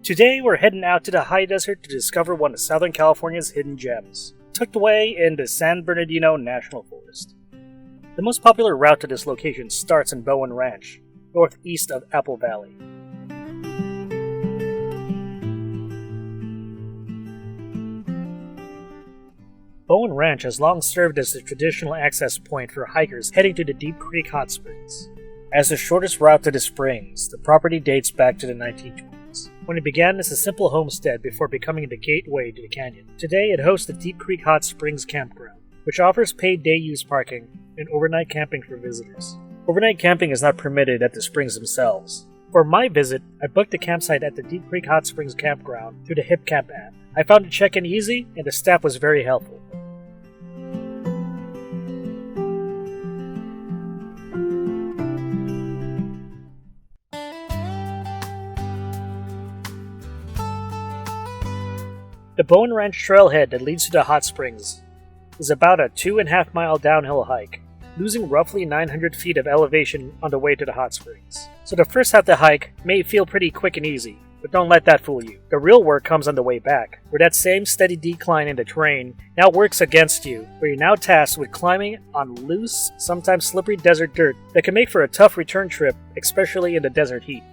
Today we're heading out to the high desert to discover one of Southern California's hidden gems, tucked away in the San Bernardino National Forest. The most popular route to this location starts in Bowen Ranch, northeast of Apple Valley. Bowen Ranch has long served as the traditional access point for hikers heading to the Deep Creek Hot Springs. As the shortest route to the springs, the property dates back to the 1920s, when it began as a simple homestead before becoming the gateway to the canyon. Today it hosts the Deep Creek Hot Springs Campground, which offers paid day-use parking and overnight camping for visitors. Overnight camping is not permitted at the springs themselves. For my visit, I booked a campsite at the Deep Creek Hot Springs Campground through the HipCamp app. I found the check-in easy, and the staff was very helpful. The Bowen Ranch trailhead that leads to the hot springs is about a 2.5 mile downhill hike, losing roughly 900 feet of elevation on the way to the hot springs. So the first half of the hike may feel pretty quick and easy, but don't let that fool you. The real work comes on the way back, where that same steady decline in the terrain now works against you, where you're now tasked with climbing on loose, sometimes slippery desert dirt that can make for a tough return trip, especially in the desert heat.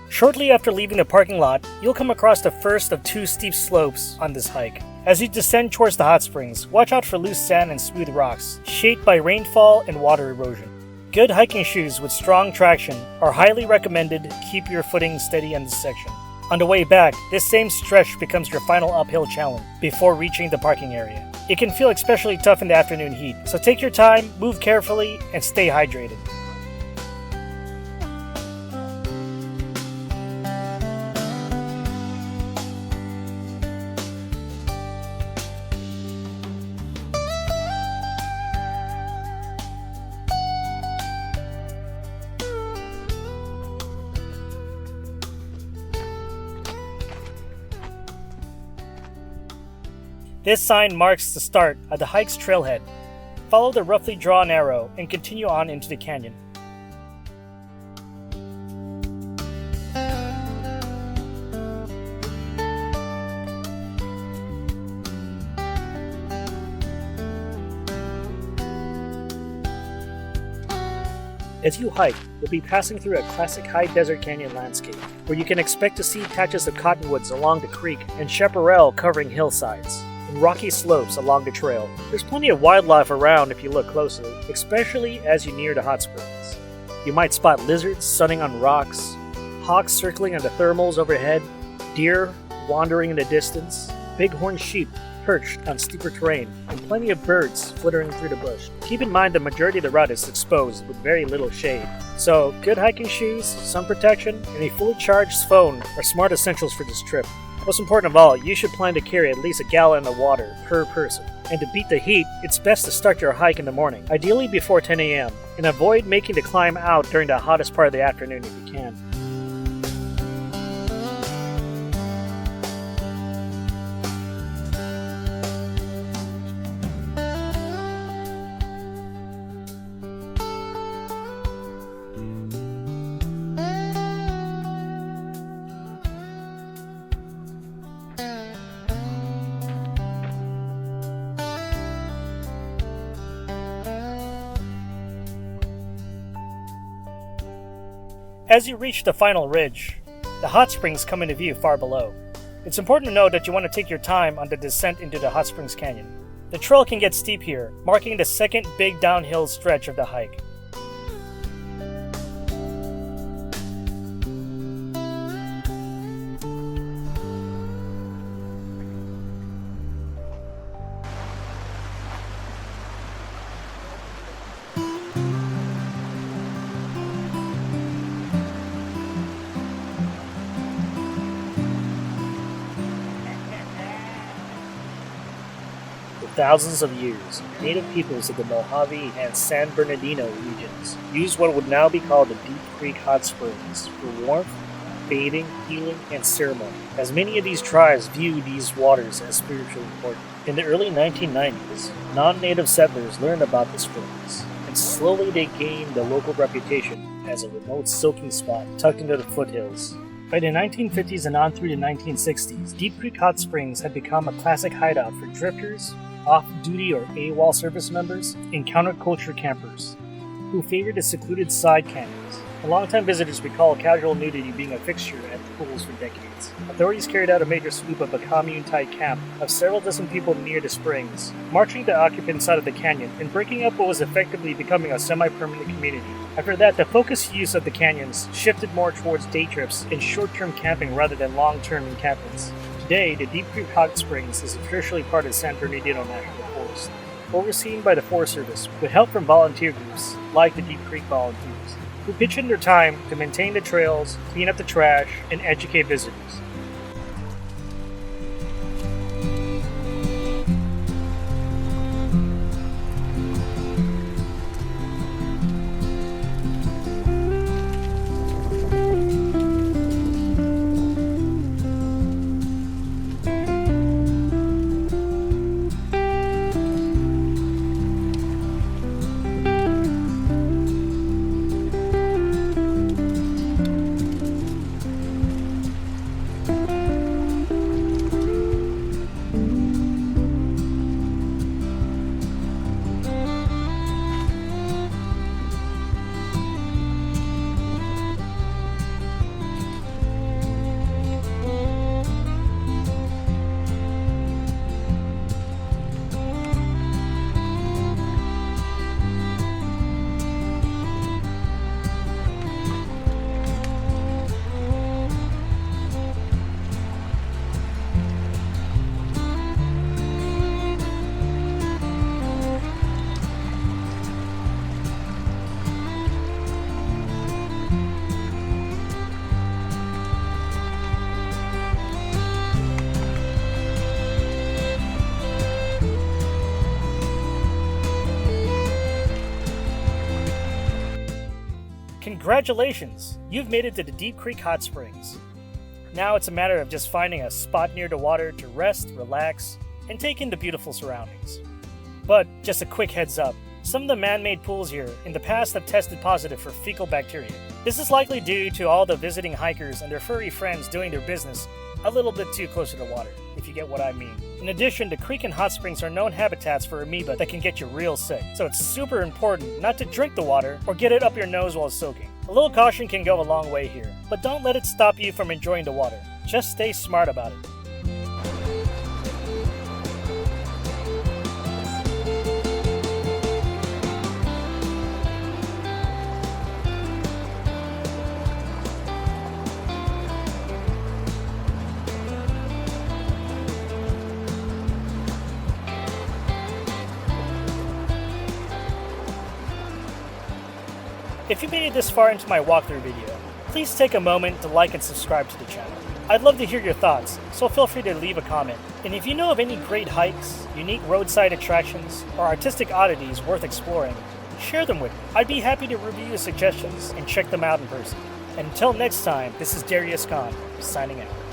Shortly after leaving the parking lot, you'll come across the first of 2 steep slopes on this hike. As you descend towards the hot springs, watch out for loose sand and smooth rocks, shaped by rainfall and water erosion. Good hiking shoes with strong traction are highly recommended to keep your footing steady in this section. On the way back, this same stretch becomes your final uphill challenge before reaching the parking area. It can feel especially tough in the afternoon heat, so take your time, move carefully, and stay hydrated. This sign marks the start of the hike's trailhead. Follow the roughly drawn arrow and continue on into the canyon. As you hike, you'll be passing through a classic high desert canyon landscape, where you can expect to see patches of cottonwoods along the creek and chaparral covering hillsides, and rocky slopes along the trail. There's plenty of wildlife around if you look closely, especially as you near the hot springs. You might spot lizards sunning on rocks, hawks circling on the thermals overhead, deer wandering in the distance, bighorn sheep perched on steeper terrain, and plenty of birds flittering through the bush. Keep in mind the majority of the route is exposed with very little shade, so good hiking shoes, sun protection, and a fully charged phone are smart essentials for this trip. Most important of all, you should plan to carry at least a gallon of water per person. And to beat the heat, it's best to start your hike in the morning, ideally before 10 a.m., and avoid making the climb out during the hottest part of the afternoon if you can. As you reach the final ridge, the hot springs come into view far below. It's important to note that you want to take your time on the descent into the Hot Springs Canyon. The trail can get steep here, marking the second big downhill stretch of the hike. thousands of years, native peoples of the Mojave and San Bernardino regions used what would now be called the Deep Creek Hot Springs for warmth, bathing, healing, and ceremony, as many of these tribes viewed these waters as spiritually important. In the early 1990s, non-native settlers learned about the springs, and slowly they gained a local reputation as a remote soaking spot tucked into the foothills. By the 1950s and on through the 1960s, Deep Creek Hot Springs had become a classic hideout for drifters, off-duty or AWOL service members, and counterculture campers who favored the secluded side canyons. Longtime visitors recall casual nudity being a fixture at the pools for decades. Authorities carried out a major sweep of a commune-type camp of several dozen people near the springs, marching the occupants out of the canyon and breaking up what was effectively becoming a semi-permanent community. After that, the focused use of the canyons shifted more towards day trips and short-term camping rather than long-term encampments. Today, the Deep Creek Hot Springs is officially part of San Bernardino National Forest, overseen by the Forest Service with help from volunteer groups like the Deep Creek Volunteers, who pitch in their time to maintain the trails, clean up the trash, and educate visitors. Congratulations! You've made it to the Deep Creek Hot Springs. Now it's a matter of just finding a spot near the water to rest, relax, and take in the beautiful surroundings. But just a quick heads up, some of the man-made pools here in the past have tested positive for fecal bacteria. This is likely due to all the visiting hikers and their furry friends doing their business a little bit too close to the water, if you get what I mean. In addition, the creek and hot springs are known habitats for amoeba that can get you real sick, so it's super important not to drink the water or get it up your nose while soaking. A little caution can go a long way here, but don't let it stop you from enjoying the water. Just stay smart about it. If you made it this far into my walkthrough video, please take a moment to like and subscribe to the channel. I'd love to hear your thoughts, so feel free to leave a comment. And if you know of any great hikes, unique roadside attractions, or artistic oddities worth exploring, share them with me. I'd be happy to review your suggestions and check them out in person. And until next time, this is Darius Khan, signing out.